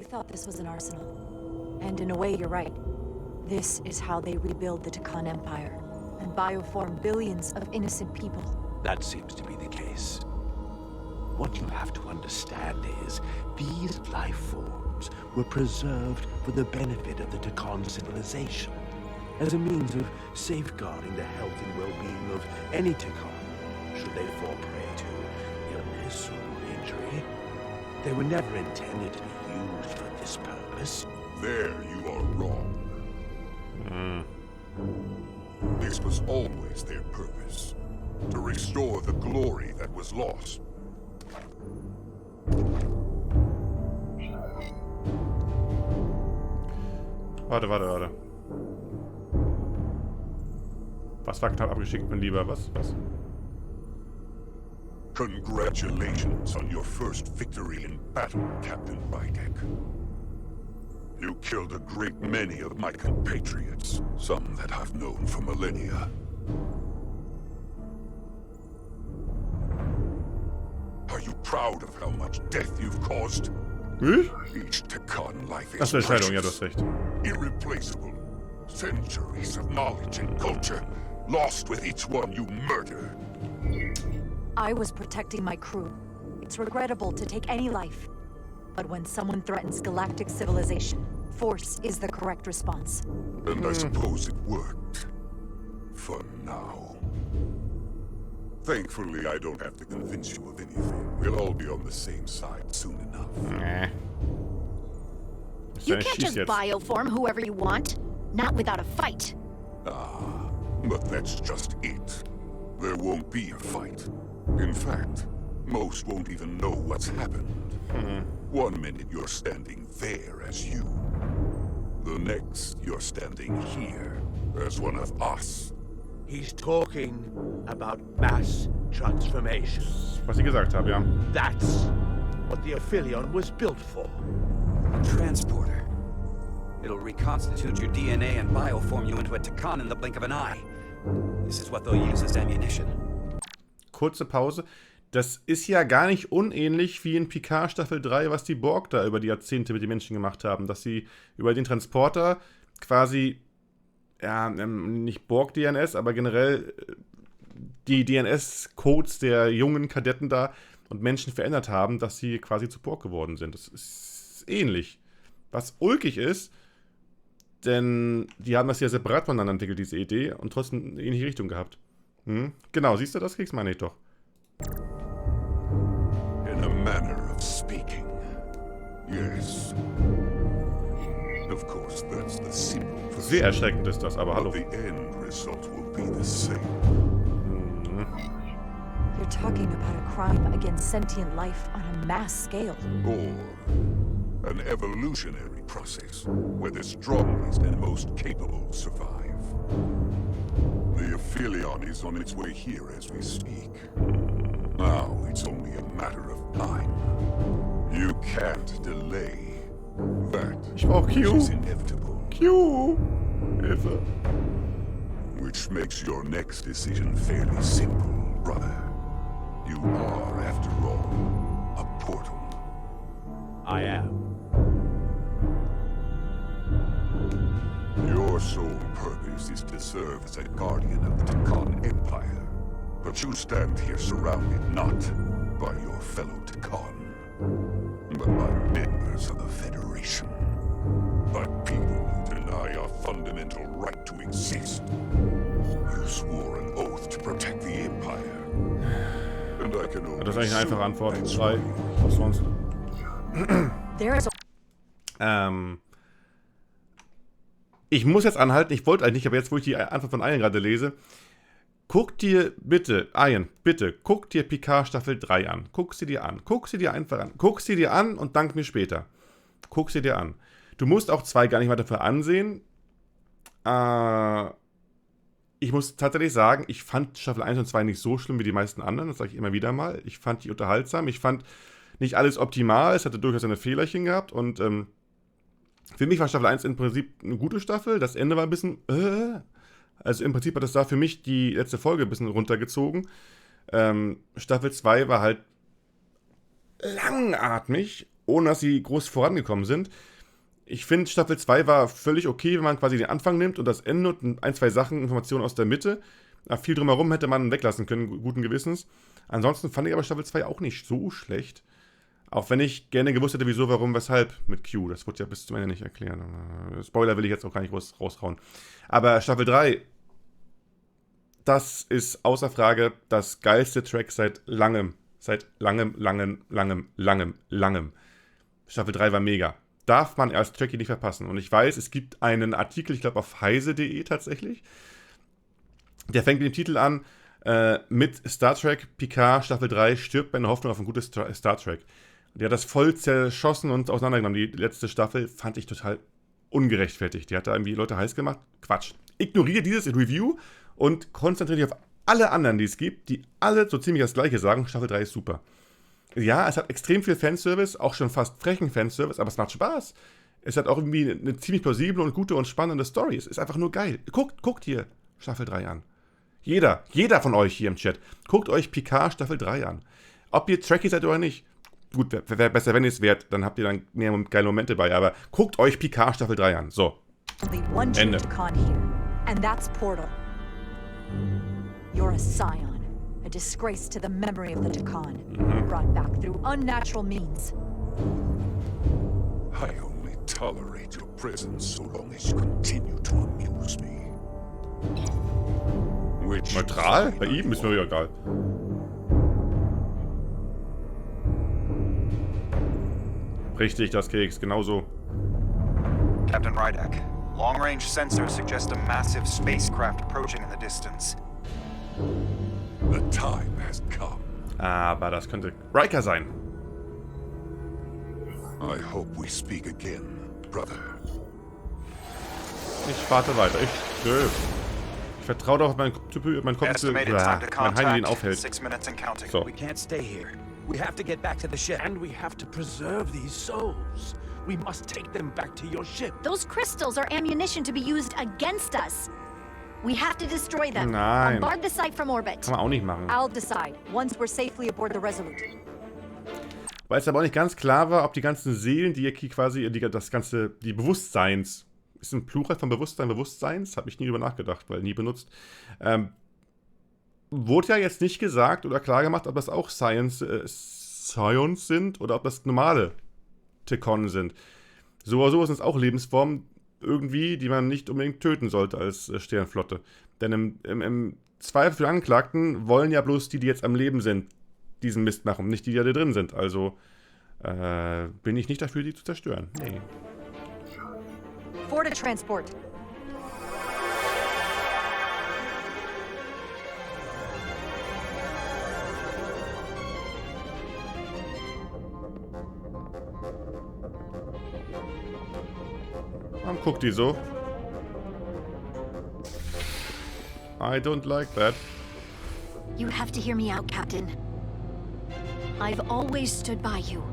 thought this was an arsenal. And in a way, you're right. This is how they rebuild the Takan Empire and bioform billions of innocent people. That seems to be the case. What you have to understand is, these life forms were preserved for the benefit of the Takan civilization, as a means of safeguarding the health and well-being of any Takan, should they fall prey to illness or injury. They were never intended to be used for this purpose. There you are wrong. This was always their purpose, to restore the glory that was lost. Warte. Was war knapp abgeschickt, mein Lieber? Was? Congratulations on your first victory in battle, Captain Rydek. You killed a great many of my compatriots, some that I've known for millennia. Are you proud of how much death you've caused? Each Takan life is Entscheidung, ja, du hast recht. irreplaceable. Centuries of knowledge and culture lost with each one you murder. I was protecting my crew. It's regrettable to take any life. But when someone threatens galactic civilization, force is the correct response. And I suppose it worked. For now. Thankfully, I don't have to convince you of anything. We'll all be on the same side soon enough. You can't just bioform whoever you want. Not without a fight. Ah, but that's just it. There won't be a fight. In fact, most won't even know what's happened. 1 minute you're standing there as you. The next you're standing here as one of us. He's talking about mass transformation. Was ich gesagt habe, ja. That's what the Aphelion was built for. Transporter. It'll reconstitute your DNA and bioform you into a Takan in the blink of an eye. This is what they'll use as ammunition. Kurze Pause. Das ist ja gar nicht unähnlich wie in Picard Staffel 3, was die Borg da über die Jahrzehnte mit den Menschen gemacht haben. Dass sie über den Transporter quasi, ja, nicht Borg-DNS, aber generell die DNS-Codes der jungen Kadetten da und Menschen verändert haben, dass sie quasi zu Borg geworden sind. Das ist ähnlich. Was ulkig ist, denn die haben das ja separat voneinander entwickelt, diese Idee, und trotzdem eine ähnliche Richtung gehabt. Genau, siehst du das? Kriegst meine ich doch. In a manner of speaking. Yes. Of course, that's the simple. Sehr erschreckend ist das, aber hallo. The end result will be the same. You're talking about a crime against sentient life on a mass scale. Or an evolutionary process where the strongest and most capable survive. The Aphelion is on its way here as we speak. Now it's only a matter of time. You can't delay. That is inevitable. Q! Hilfe. Which makes your next decision fairly simple, brother. You are, after all, a portal. I am. Your sole purpose is to serve as a guardian of the Takan Empire. But you stand here surrounded not by your fellow Takan, but by members of the Federation. By people who deny our fundamental right to exist. You swore an oath to protect the Empire. And I can only Das ist eigentlich eine einfache Antwort. that's 2. why Was sonst? There is Ich muss jetzt anhalten, ich wollte eigentlich nicht, aber jetzt, wo ich die Antwort von Ian gerade lese, guck dir bitte, Ian, bitte, guck dir Picard Staffel 3 an. Guck sie dir an. Guck sie dir einfach an. Guck sie dir an und dank mir später. Guck sie dir an. Du musst auch 2 gar nicht weiter dafür ansehen. Ich muss tatsächlich sagen, ich fand Staffel 1 und 2 nicht so schlimm wie die meisten anderen. Das sage ich immer wieder mal. Ich fand die unterhaltsam. Ich fand nicht alles optimal. Es hatte durchaus seine Fehlerchen gehabt. Und für mich war Staffel 1 im Prinzip eine gute Staffel. Das Ende war ein bisschen... Also im Prinzip hat das da für mich die letzte Folge ein bisschen runtergezogen. Staffel 2 war halt langatmig ohne dass sie groß vorangekommen sind. Ich finde, Staffel 2 war völlig okay, wenn man quasi den Anfang nimmt und das Ende und ein, zwei Sachen, Informationen aus der Mitte. Viel drumherum hätte man weglassen können, guten Gewissens. Ansonsten fand ich aber Staffel 2 auch nicht so schlecht. Auch wenn ich gerne gewusst hätte, wieso, warum, weshalb mit Q. Das wurde ja bis zum Ende nicht erklären. Spoiler will ich jetzt auch gar nicht raushauen. Aber Staffel 3, das ist außer Frage das geilste Track seit langem. Seit langem. Staffel 3 war mega. Darf man als Trekkie nicht verpassen. Und ich weiß, es gibt einen Artikel, ich glaube auf heise.de tatsächlich. Der fängt mit dem Titel an, mit Star Trek Picard Staffel 3 stirbt meine Hoffnung auf ein gutes Star Trek. Die hat das voll zerschossen und auseinandergenommen. Die letzte Staffel fand ich total ungerechtfertigt. Die hat da irgendwie Leute heiß gemacht. Quatsch. Ignoriere dieses Review und konzentriere dich auf alle anderen, die es gibt, die alle so ziemlich das Gleiche sagen. Staffel 3 ist super. Ja, es hat extrem viel Fanservice, auch schon fast frechen Fanservice, aber es macht Spaß. Es hat auch irgendwie eine ziemlich plausible und gute und spannende Story. Es ist einfach nur geil. Guckt hier Staffel 3 an. Jeder von euch hier im Chat, guckt euch Picard Staffel 3 an. Ob ihr Trekkie seid oder nicht. Gut, wäre besser, wenn ihr es wärt, dann habt ihr dann mehr geile Momente bei. Aber guckt euch Picard Staffel 3 an. So. Ende. And that's Portal. You're a scion. A disgrace to the memory of the Takan, brought back through unnatural means. I only tolerate your presence so long as you continue to amuse me. Neutral? Bei ihm ist mir ja egal. Richtig, das Keks, genauso. Captain Rydek, long-range sensors suggest a massive spacecraft approaching in the distance. The time has come. Aber das könnte Riker sein. I hope we speak again, brother. Ich warte weiter. Ich vertraue doch auf meinen Kopf, mein Heini den aufhält. So. We can't stay here. We have to get back to the ship. And we have to preserve these souls. We must take them back to your ship. Those crystals are ammunition to be used against us. We have to destroy them. Nein. Bombard the site from orbit. Kann man auch nicht machen. I'll decide, once we're safely aboard the Resolute. Weil es aber auch nicht ganz klar war, ob die ganzen Seelen, die hier quasi, die Bewusstseins, ist ein Plural von Bewusstseins? Habe ich nie drüber nachgedacht, weil nie benutzt. Wurde ja jetzt nicht gesagt oder klar gemacht, ob das auch Scions sind oder ob das normale Tekon sind. So oder so sind es auch Lebensformen, irgendwie, die man nicht unbedingt töten sollte als Sternenflotte. Denn im Zweifel für Angeklagten wollen ja bloß die jetzt am Leben sind, diesen Mist machen, nicht die da drin sind. Also bin ich nicht dafür, die zu zerstören. Nee. For the transport. Warum guckt die so? I don't like that. You have to hear me out, Captain. I've always stood by you.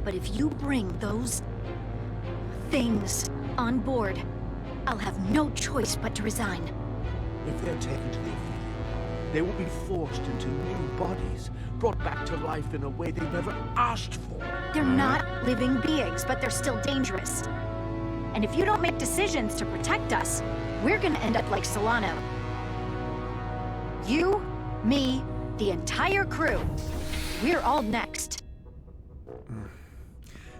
But if you bring those things on board, I'll have no choice but to resign. If they're taken to the Officer, they will be forced into new bodies, brought back to life in a way they never asked for. They're not living beings, but they're still dangerous. And if you don't make decisions to protect us, we're gonna end up like Solano. You, me, the entire crew. We're all next.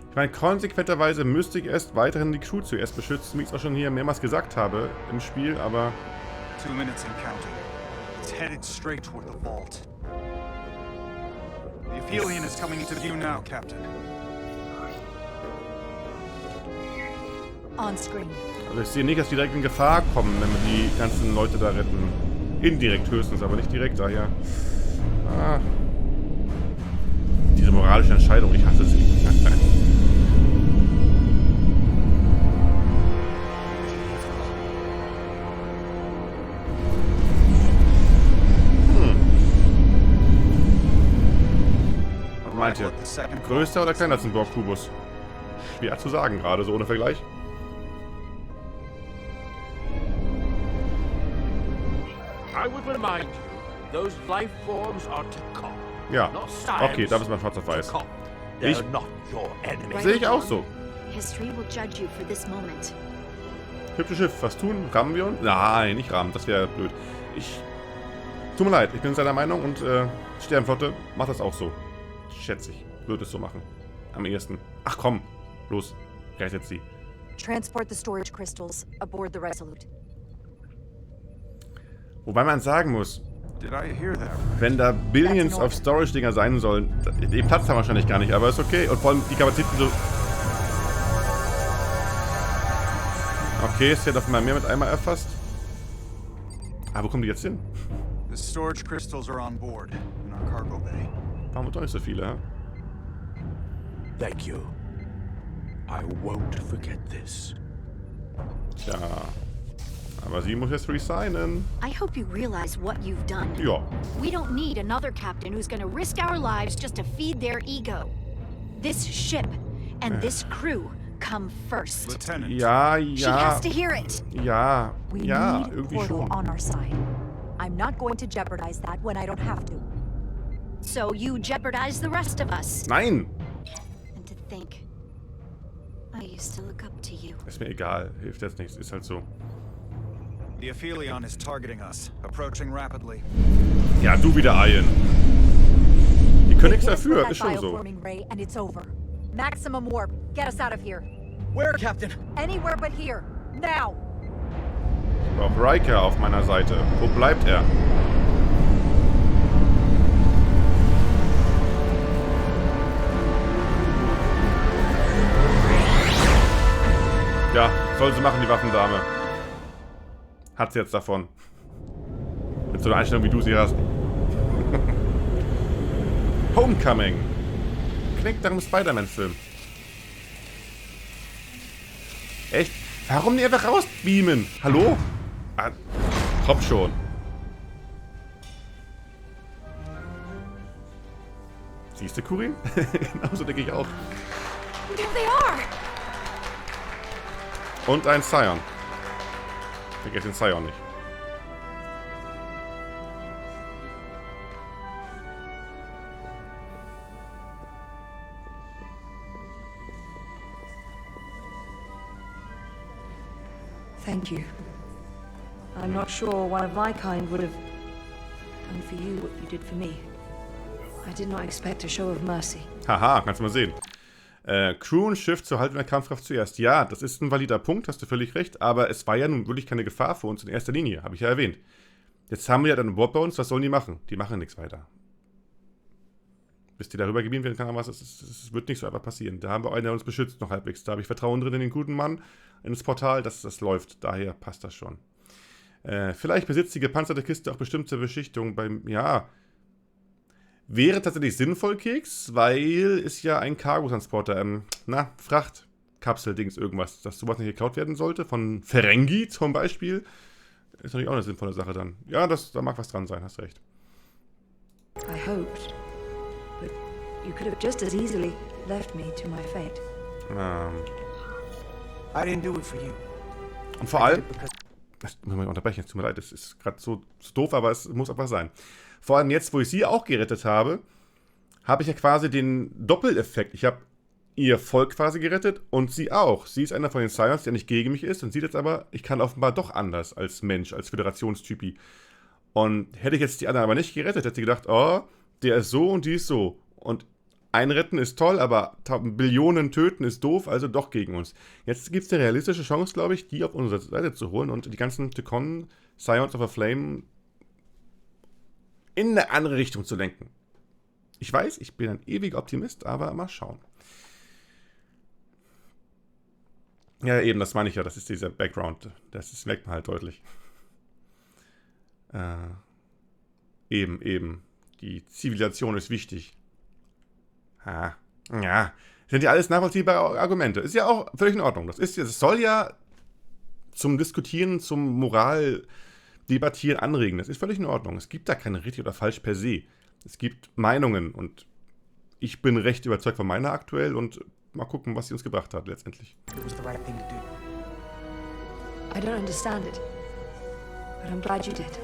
Ich meine, konsequenterweise müsste ich erst weiterhin die Crew zuerst beschützen, wie ich es auch schon hier mehrmals gesagt habe im Spiel, aber... 2 minutes and counting. It's headed straight toward the vault. The Aphelion is coming into view now, Captain. On screen. Also ich sehe nicht, dass die direkt in Gefahr kommen, wenn wir die ganzen Leute da retten. Indirekt höchstens, aber nicht direkt daher. Ah. Diese moralische Entscheidung, ich hasse sie. Was meint ihr? Größer oder kleiner als ein Borg-Kubus? Schwer zu sagen, gerade so ohne Vergleich. I would remind you, those life forms are Takan. Ja. Okay, da ist mal schwarz auf weiß. Sehe ich auch so. History will judge you for this moment. Hübsches Schiff, was tun? Rammen wir uns? Nein, nicht rammen, das wäre blöd. Tut mir leid, ich bin seiner Meinung und Sternenflotte macht das auch so. Schätze ich. Würde es so machen. Am ehesten. Ach komm, los, rettet sie. Transport the storage crystals aboard the Resolute. Wobei man sagen muss, Did I hear that? wenn da Billions of Storage-Dinger sein sollen, den Platz haben wir wahrscheinlich gar nicht, aber ist okay. Und vor allem die Kapazitäten so... Okay, es wird auf einmal mehr mit einmal erfasst. Aber wo kommen die jetzt hin? The storage crystals are on board in our cargo bay. Waren wir doch nicht so viele, hä? Thank you. I won't forget this. Tja. Aber sie muss jetzt resignen. I hope you realize what you've done. Ja. We don't need another captain who's gonna risk our lives just to feed their ego. This ship and this crew come first. Lieutenant. Ja, She has to ja. hear it. Ja, We ja, need irgendwie Portal schon. on our side. I'm not going to jeopardize that when I don't have to. So you jeopardize the rest of us. Nein! And to think, I used to look up to you. Ist mir egal, hilft jetzt nichts, ist halt so. The Aphelion is targeting us, approaching rapidly. Ja, du wieder Eien. Die können nichts Hit us with dafür, that ist schon so. bioforming ray and it's over. Maximum warp. Get us out of here. Where, Captain? Anywhere but here. Now. Ich brauche Riker auf meiner Seite. Wo bleibt er? Ja, soll sie machen, die Waffendame. Hat sie jetzt davon. Mit so einer Einstellung, wie du sie hast. Homecoming. Klingt nach einem Spider-Man-Film. Echt? Warum nicht einfach rausbeamen? Hallo? Ah, komm schon. Siehst du, Kurin? Genauso denke ich auch. There they are! Und ein Scion. Vergesst den Scion nicht. Thank you. I'm not sure one of my kind would have done for you what you did for me. I did not expect a show of mercy. Haha, kannst du mal sehen. Crew und Schiff zur Haltung der Kampfkraft zuerst. Ja, das ist ein valider Punkt, hast du völlig recht, aber es war ja nun wirklich keine Gefahr für uns in erster Linie, habe ich ja erwähnt. Jetzt haben wir ja dann ein Board bei uns, was sollen die machen? Die machen nichts weiter. Bis die darüber gebeamt werden kann, das wird nicht so einfach passieren. Da haben wir einen, der uns beschützt noch halbwegs. Da habe ich Vertrauen drin in den guten Mann, ins Portal, das läuft. Daher passt das schon. Vielleicht besitzt die gepanzerte Kiste auch bestimmte Beschichtungen beim, ja... Wäre tatsächlich sinnvoll, Keks, weil ist ja ein Cargotransporter, Frachtkapsel-Dings, irgendwas, dass sowas nicht geklaut werden sollte, von Ferengi zum Beispiel, ist natürlich auch eine sinnvolle Sache dann. Ja, da mag was dran sein, hast recht. I hoped, but you could have just as easily left me to my fate. I didn't do it for you. Und vor allem, das muss man unterbrechen, es tut mir leid, das ist gerade so doof, aber es muss einfach sein. Vor allem jetzt, wo ich sie auch gerettet habe, habe ich ja quasi den Doppeleffekt. Ich habe ihr Volk quasi gerettet und sie auch. Sie ist einer von den Scions, der nicht gegen mich ist und sieht jetzt aber, ich kann offenbar doch anders als Mensch, als Föderationstypi. Und hätte ich jetzt die anderen aber nicht gerettet, hätte sie gedacht, oh, der ist so und die ist so. Und einretten ist toll, aber Billionen töten ist doof, also doch gegen uns. Jetzt gibt es eine realistische Chance, glaube ich, die auf unsere Seite zu holen und die ganzen Tekon, Scions of a Flame in eine andere Richtung zu lenken. Ich weiß, ich bin ein ewiger Optimist, aber mal schauen. Ja, eben, das meine ich ja, das ist dieser Background. Das merkt man halt deutlich. Eben. Die Zivilisation ist wichtig. Ja, sind ja alles nachvollziehbare Argumente. Ist ja auch völlig in Ordnung. Das soll ja zum Diskutieren, zum Moral-Debattieren anregen. Das ist völlig in Ordnung. Es gibt da keine richtig oder falsch per se. Es gibt Meinungen und ich bin recht überzeugt von meiner aktuell und mal gucken, was sie uns gebracht hat letztendlich. It was the right thing to do. I don't understand it, but I'm glad you did.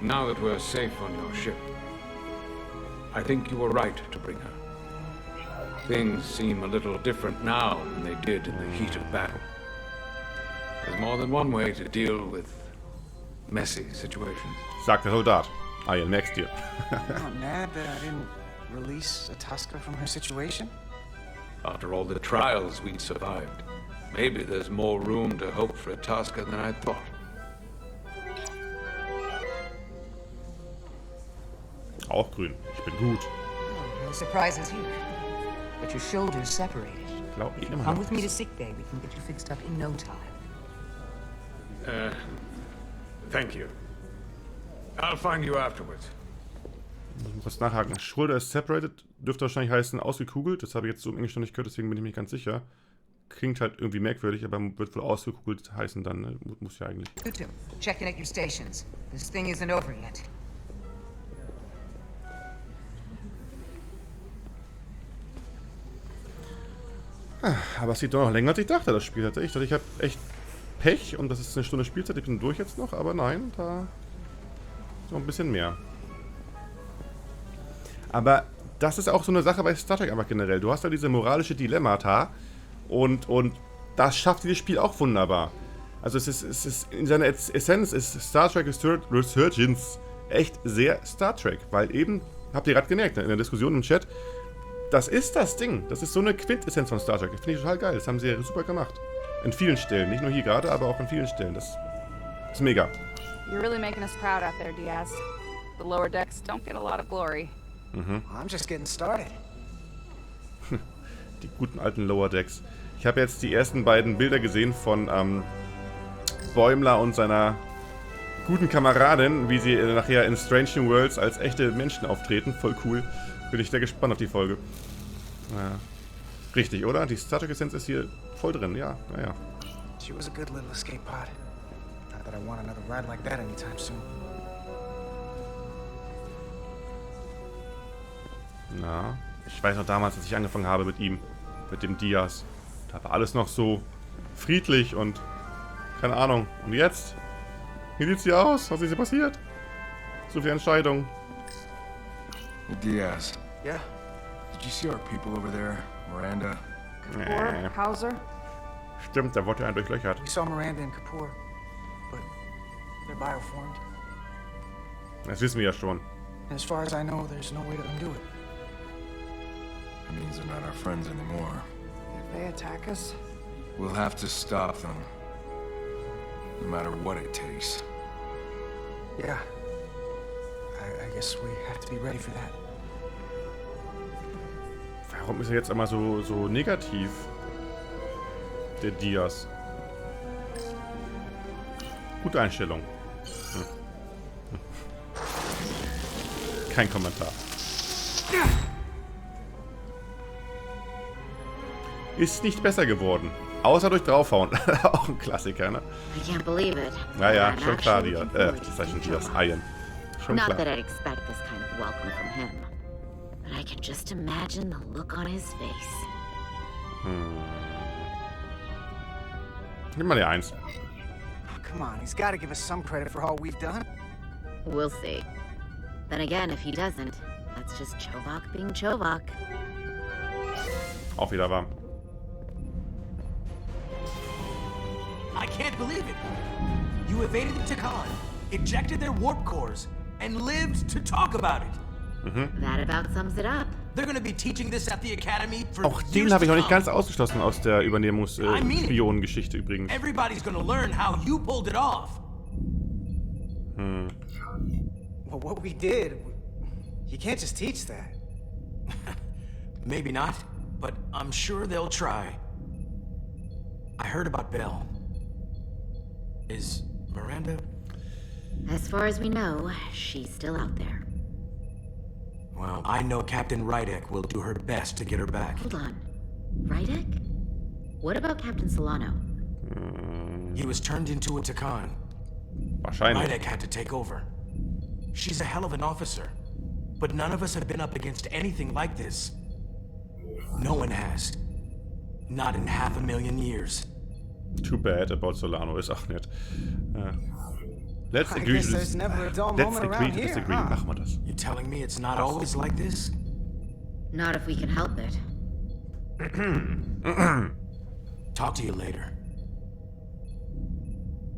now that we're safe on your ship, I think you were right to bring her. Things seem a little different now than they did in the heat of battle. There's more than one way to deal with messy situations. Sagt der Soldat. Ian, merkst dir. You're not mad that I didn't release Atuska from her situation? After all the trials we'd survived, maybe there's more room to hope for Atuska than I thought. Auch grün. Ich bin gut. No surprises here. But your shoulders separated. Glaub ich immer Come noch. with me to sickbay. We can get you fixed up in no time. Thank you. I'll find you afterwards. Ich muss kurz nachhaken. Shoulder is separated dürfte wahrscheinlich heißen ausgekugelt. Das habe ich jetzt so im Englisch noch nicht gehört, deswegen bin ich mir nicht ganz sicher. Klingt halt irgendwie merkwürdig, aber wird wohl ausgekugelt heißen dann. Ne? Muss ja eigentlich. You two, check in at your stations. This thing isn't over yet. Aber es geht doch noch länger, als ich dachte, das Spiel tatsächlich. Ich habe echt Pech und das ist eine Stunde Spielzeit. Ich bin durch jetzt noch, aber nein, da ist noch ein bisschen mehr. Aber das ist auch so eine Sache bei Star Trek einfach generell. Du hast ja diese moralische Dilemmata und das schafft dieses Spiel auch wunderbar. Also es ist in seiner Essenz ist Star Trek Resurgence echt sehr Star Trek, weil eben, habt ihr gerade gemerkt, in der Diskussion im Chat, das ist das Ding. Das ist so eine Quintessenz von Star Trek. Das finde ich total geil. Das haben sie ja super gemacht. In vielen Stellen. Nicht nur hier gerade, aber auch in vielen Stellen. Das ist mega. You're really making us proud out there, Diaz. The lower decks don't get a lot of glory. I'm just getting started. Die guten alten Lower Decks. Ich habe jetzt die ersten beiden Bilder gesehen von Bäumler und seiner guten Kameradin, wie sie nachher in Strange New Worlds als echte Menschen auftreten. Voll cool. Bin ich sehr gespannt auf die Folge. Ja. Richtig, oder? Die Star Trek Essenz ist hier voll drin, ja. Naja. She was a good little escape pod. Not that I want another ride like that anytime soon. Na, ich weiß noch damals, als ich angefangen habe mit ihm, mit dem Diaz. Da war alles noch so friedlich und keine Ahnung. Und jetzt? Wie sieht's hier aus? Was ist hier passiert? So viele Entscheidungen. Diaz. Yeah? Did you see our people over there? Miranda? Or Hauser? Stimmt, da wurde ja ein durchlöchert. We saw Miranda and Kapoor, but they're bioformed. Das wissen wir ja schon. And as far as I know, there's no way to undo it. That means they're not our friends anymore. If they attack us, We'll have to stop them. No matter what it takes. yeah. I guess we have to be ready for that. Warum ist er jetzt immer so negativ? Der Diaz. Gute Einstellung. Kein Kommentar. Ist nicht besser geworden. Außer durch draufhauen. Auch ein Klassiker, ne? I can't believe it. Naja, schon klar, Diaz. Das heißt schon Diaz. Ian. Schon Not klar. that I'd expect this kind of welcome from him. But I can just imagine the look on his face. Nimm mal die 1. Come on, he's got to give us some credit for all we've done. We'll see. Then again, if he doesn't, that's just Chovak being Chovak. Auch wieder warm. I can't believe it. You evaded the Takan, ejected their warp cores, and lived to talk about it. That about sums it up. They're gonna be teaching this at the academy for Auch years den habe ich to noch nicht come. ganz ausgeschlossen aus der Übernehmungs-Spionengeschichte übrigens. Everybody's gonna learn how you pulled it off. Well, what we did, you can't just teach that. Maybe not, but I'm sure they'll try. I heard about Belle. Is Miranda? As far as we know, she's still out there. Well, I know Captain Rydek will do her best to get her back. Hold on. Rydek? What about Captain Solano? He was turned into a Takan. Wahrscheinlich. Rydek had to take over. She's a hell of an officer, but none of us have been up against anything like this. No one has. Not in 500,000 years. Too bad about Solano ist auch nett. Ja. Let's agree to disagree. Machen wir das. You're telling me it's not always like this? Not if we can help it. Talk to you later.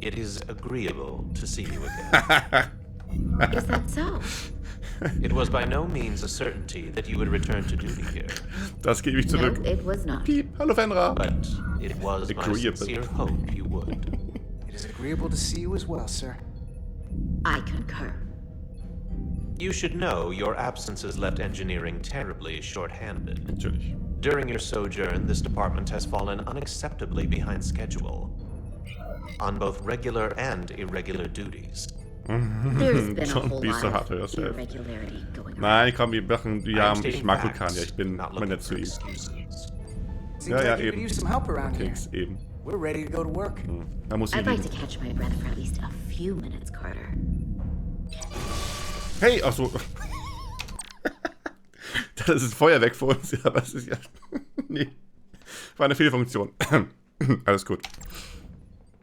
It is agreeable to see you again. Is that so? It was by no means a certainty that you would return to duty here. Das gebe ich zurück. No, it was not. Piep. Hallo Fenra. But it was my sincere hope you would. It is agreeable to see you as well, sir. I concur. You should know your absences left engineering terribly short-handed. Natürlich. During your sojourn, this department has fallen unacceptably behind schedule on both regular and irregular duties. There's been a whole Wie so lot hart of irregularity going on. Nein, komm, wir machen, ich mag Vulkanier, ich bin immer nett zu ihm. Ja, eben. Keks, eben. We're ready to go to work. Da muss I'd like to catch my breath for at least a few minutes, Carter. Hey, ach so. Das ist Feuerwerk vor uns, ja, was ist ja. Nee. War eine Fehlfunktion. Alles gut.